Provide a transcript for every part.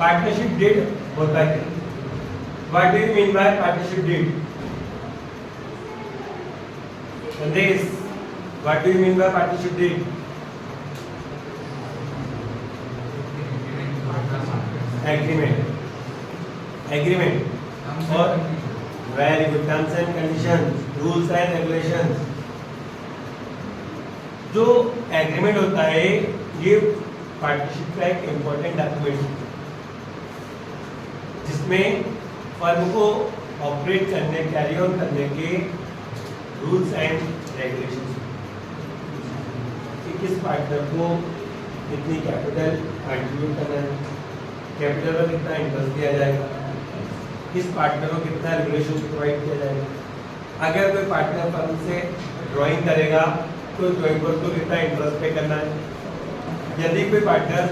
Partnership deed होता है। What do you mean by partnership deed? Sandesh, what do you mean by partnership deed? Agreement और very good, terms and conditions, rules and regulations. जो agreement होता है ये partnership का एक इम्पोर्टेंट डॉक्यूमेंट है जिसमें फर्म को ऑपरेट करने, कैरी ऑन करने के रूल्स एंड रेगुलेशंस, कि किस पार्टनर को कितनी कैपिटल कंट्रीब्यूट करना है, कैपिटल पर कितना इंटरेस्ट दिया जाएगा, किस पार्टनर को कितना रेगुलेशन प्रोवाइड किया जाएगा। अगर कोई पार्टनर फर्म से ड्राइंग करेगा तो ड्राइंग पर उसको कितना इंटरेस्ट पे करना है, यदि कोई पार्टनर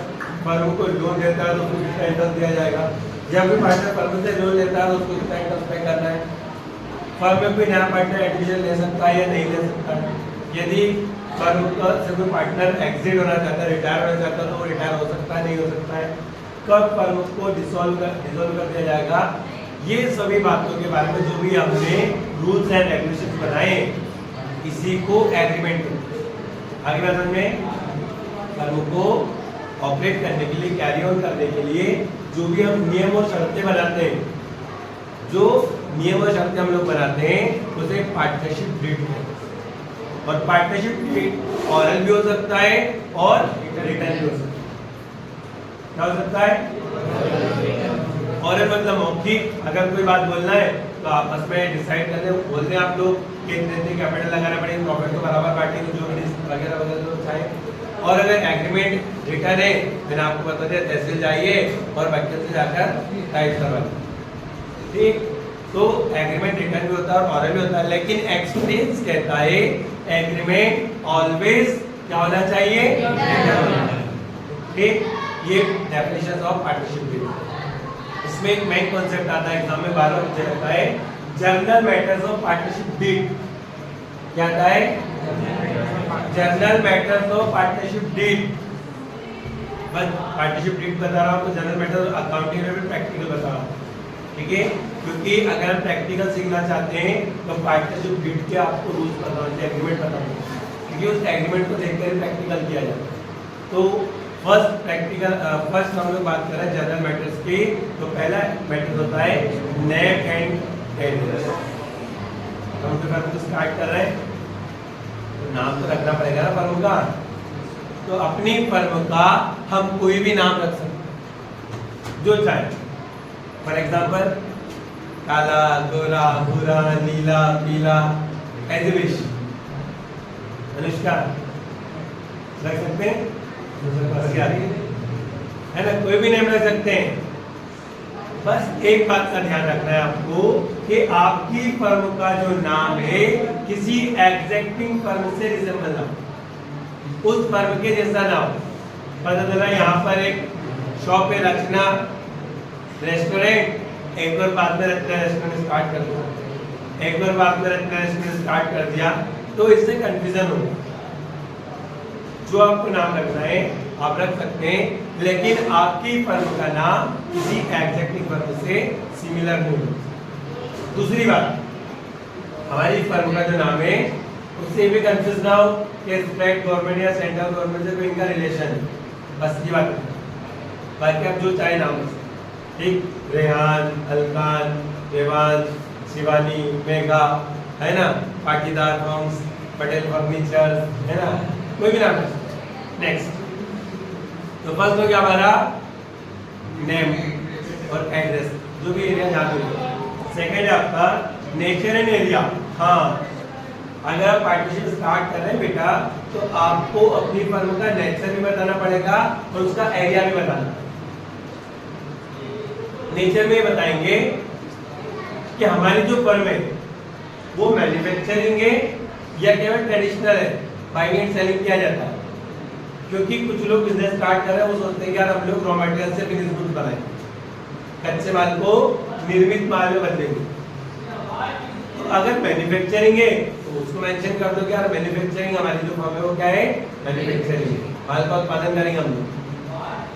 फर्म को लोन देता है तो उसको कितना इंटरेस्ट दिया जाएगा, जब कोई पार्टनर फर्म से लोन लेता है तो उसको कितना इंटरेस्ट पे करना है, फर्म में कोई नया पार्टनर एडमिशन ले सकता है या नहीं ले सकता है, यदि फर्म से कोई पार्टनर एग्जिट होना चाहता है, रिटायर होना चाहता है तो वो रिटायर हो सकता है, नहीं हो सकता है, कब फर्म को डिसॉल्व कर दिया जाएगा। ये सभी बातों के बारे में जो भी हमने रूल्स एंड रेगुलेशंस बनाए इसी को एग्रीमेंट कहते हैं। आगे बात में फर्म को ऑपरेट करने के लिए, कैरी ऑन करने के लिए जो भी हम नियम और शर्तें बनाते हैं, जो नियम और शर्तें हम लोग बनाते हैं उसे पार्टनरशिप डीड कहते हैं। और पार्टनरशिप डीड ऑरल भी हो सकता है और रिटन भी हो सकता है। क्या हो सकता है? ऑरल मतलब मौखिक, अगर कोई बात बोलना है तो आपस में डिसाइड कर ले, बोल दें आप लोग कि इतने कैपिटल लगाना पड़ेगा, प्रॉफिट को बराबर बांटेंगे, जो वगैरह वगैरह लोग चाहे। और अगर एग्रीमेंट रिटर्न है फिर आपको बता दिया तहसील जाइए और वकील से जाकर टाइप करवा, ठीक। तो एग्रीमेंट रिटर्न भी होता है और ऑरल भी होता है, लेकिन एक्सपीरियंस कहता है एग्रीमेंट ऑलवेज क्या होना चाहिए, ठीक। ये डेफिनेशन ऑफ पार्टनरशिप डीड। इसमें एक मेन कॉन्सेप्ट आता है, एग्जाम में बार-बार पूछा जाता है, general matters of partnership deed. क्या आता है? General matters of partnership deed. बस पार्टनरशिप डीड बता रहा हूं तो जनरल मैटर अकाउंटिंग में भी प्रैक्टिकल बता रहा हूं, ठीक है। क्योंकि अगर हम प्रैक्टिकल सीखना चाहते हैं तो पार्टनरशिप डीड के आपको रूल्स पता होने चाहिए, एग्रीमेंट पता होना चाहिए, क्योंकि उस एग्रीमेंट को देखकर प्रैक्टिकल किया जाता है। तो फर्स्ट हम लोग बात कर रहे हैं जनरल मैटर्स की। तो पहला मैटर होता है नेम एंड एड्रेस। हम तो फर्म को स्टार्ट कर रहे हैं तो नाम तो रखना पड़ेगा ना फर्म का। तो अपनी फर्म का हम कोई भी नाम रख सकते हैं जो चाहे। फॉर एग्जाम्पल काला, गोरा, भूरा, नीला, पीला, एज विश। अनुष्का रख सकते हैं, है ना, कोई भी नेम रख सकते हैं। बस एक बात का ध्यान रखना है आपको कि आपकी फर्म का जो नाम है किसी एग्जैक्टिंग फर्म से रिजेंबल ना हो, उस फर्म के जैसा ना हो। पता चला यहाँ पर एक शॉप है रचना रेस्टोरेंट, एक बार बाद में रचना रेस्टोरेंट स्टार्ट कर दिया, एक बार बाद में रचना रेस्टोरेंट स्टार्ट कर दिया, तो इससे कंफ्यूजन होगा। जो आपको नाम रखना है आप रख सकते हैं, लेकिन आपकी फर्म का नाम किसी एग्जैक्टिंग फर्म से सिमिलर नहीं हो। दूसरी बात, हमारी फर्म का जो नाम है उससे भी कंफ्यूज ना हो कि स्टेट गवर्नमेंट या सेंट्रल गवर्नमेंट से कोई इनका रिलेशन है, बस ये बात। बाकी आप जो चाहे नाम, ठीक, रेहान, अलकान, देवान, शिवानी, मेघा, है ना, पाटीदार फर्म्स, पटेल फर्नीचर, है ना, कोई भी नाम है। नेक्स्ट, तो फर्स्ट हो गया हमारा नेम और एड्रेस, जो भी एरिया जहाँ पे। सेकेंड है आपका नेचर एंड एरिया। हाँ, अगर आप पार्टनरशिप स्टार्ट कर रहे हैं बेटा तो आपको अपनी फर्म का नेचर भी बताना पड़ेगा और उसका एरिया भी बताना। नेचर में बताएंगे कि हमारी जो फर्म है वो मैन्युफैक्चरिंग है या केवल ट्रेडिशनल है, बाइंग एंड सेलिंग किया जाता है। क्योंकि कुछ लोग बिजनेस स्टार्ट कर रहे हैं, वो सोचते हैं कि यार हम लोग रॉ मटेरियल से फिनिश गुड बनाएं, कच्चे माल को निर्मित माल में बदलेंगे। तो अगर मैन्युफैक्चरिंग है तो उसको मेंशन कर दो कि यार मैन्युफैक्चरिंग हमारी जो फर्म है वो क्या है, मैन्युफैक्चरिंग है, माल का उत्पादन करेंगे हम लोग।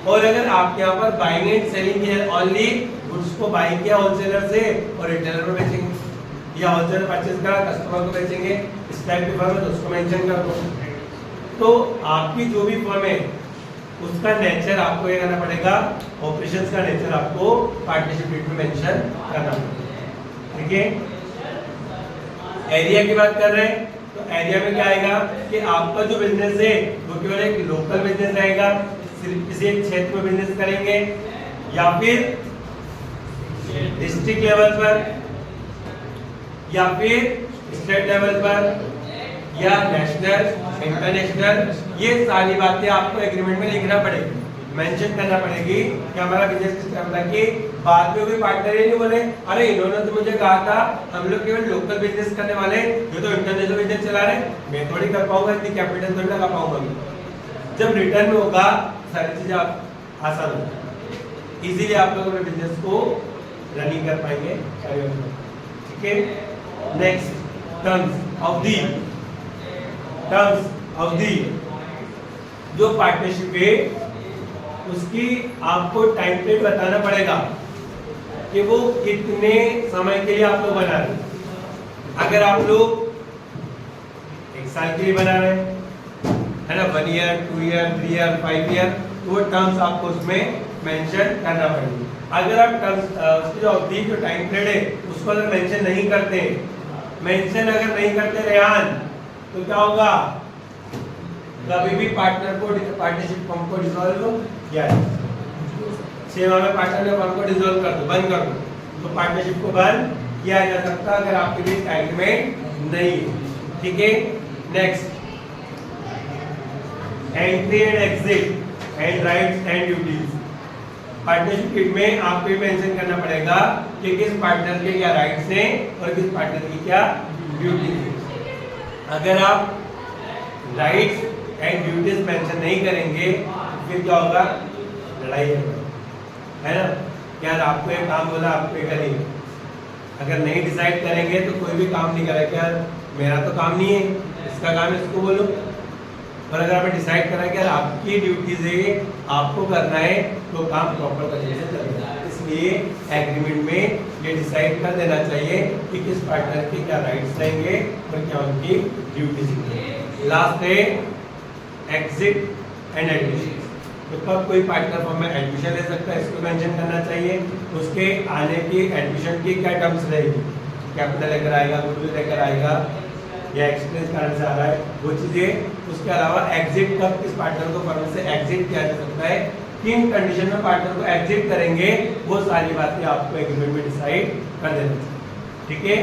और अगर आप यहाँ पर बाइंग एंड सेलिंग किया ओनली गुड्स को बाई किया होलसेलर से और रिटेलर में बेचेंगे, या होलसेलर परचेज करा कस्टमर को बेचेंगे, इस टाइप की फर्म है तो उसको मेंशन कर दो। तो आपकी जो भी फर्म है उसका नेचर आपको ये करना पड़ेगा, ऑपरेशंस का नेचर आपको पार्टनरशिप डीड में मेंशन करना पड़ेगा। ठीक है, एरिया की बात कर रहे हैं तो एरिया में क्या आएगा कि आपका जो बिजनेस है वो केवल एक लोकल बिजनेस रहेगा, सिर्फ किसी एक क्षेत्र में बिजनेस करेंगे, या फिर डिस्ट्रिक्ट लेवल पर, या फिर स्टेट लेवल पर, या नेशनल इंटरनेशनल, ये सारी बातें आपको एग्रीमेंट में लिखना पड़ेगी, मेंशन करना पड़ेगी कि हमारा बिजनेस किस तरह का, कि बाद में कोई पार्टनर ये नहीं बोले अरे इन्होंने तो मुझे कहा था हम लोग केवल लोकल बिजनेस करने वाले, ये तो इंटरनेशनल बिजनेस चला रहे, मैं थोड़ी कर पाऊंगा, इतनी कैपिटल थोड़ी लगा पाऊंगा मैं। जब रिटर्न में होगा सारी चीजें आप आसान होगी, इजीली आप लोग अपने बिजनेस को रनिंग कर पाएंगे। ठीक है, नेक्स्ट टर्म्स ऑफ दी जो पार्टनरशिप है उसकी आपको टाइम पीरियड बताना पड़ेगा कि वो कितने समय के लिए आप लोग बना रहे हैं। अगर आप लोग 1 साल के लिए बना रहे हैं, है ना, 1 ईयर 2 ईयर 3 ईयर 5 ईयर, तो वो टर्म्स आपको उसमें मेंशन करना पड़ेगी। अगर आप टर्म्स उसकी जो अवधि जो टाइम पीरियड है उसको अगर मेंशन नहीं करते, मेंशन अगर नहीं करते रेहान, तो क्या होगा, कभी भी पार्टनर को पार्टनरशिप फर्म को डिसॉल्व किया है, 6 माह में पार्टनर ने फर्म को डिसॉल्व कर दो, बंद कर दो, तो पार्टनरशिप को बंद किया जा सकता अगर आपके बीच एग्रीमेंट नहीं है। ठीक है, next entry and exit and rights and duties. Partnership deed में आपको ये मेंशन करना पड़ेगा कि किस पार्टनर के क्या राइट्स हैं और किस पार्टनर की क्या ड्यूटीज हैं। अगर आप राइट्स एंड ड्यूटीज मेंशन नहीं करेंगे तो फिर क्या होगा, लड़ाई है ना, यार आपको एक काम बोला आपको ये करेंगे, अगर नहीं डिसाइड करेंगे तो कोई भी काम नहीं करेगा, यार मेरा तो काम नहीं है, इसका काम है इसको बोलो। पर अगर आपने डिसाइड करा कि यार आपकी ड्यूटीज है आपको करना है तो काम प्रॉपर तरीके से चलेगा। इसलिए एग्रीमेंट में ये डिसाइड कर देना चाहिए कि किस पार्टनर के क्या राइट्स रहेंगे और क्या उनकी ड्यूटीज हैं। लास्ट है एग्जिट एंड एडमिशन। तो कब कोई पार्टनर फर्म में एडमिशन ले सकता है इसको मेंशन करना चाहिए, उसके आने की एडमिशन की क्या टर्म्स रहेगी, कैपिटल लेकर आएगा, गुडविल लेकर आएगा या एक्सपीरियंस कारण से आ रहा है वो चीजें। उसके अलावा एग्जिट कब किस पार्टनर को फर्म से एग्जिट किया जा सकता है, किन कंडीशन में पार्टनर को एग्जिट करेंगे, वो सारी बातें आपको एग्रीमेंट में डिसाइड कर देना चाहिए। ठीक है।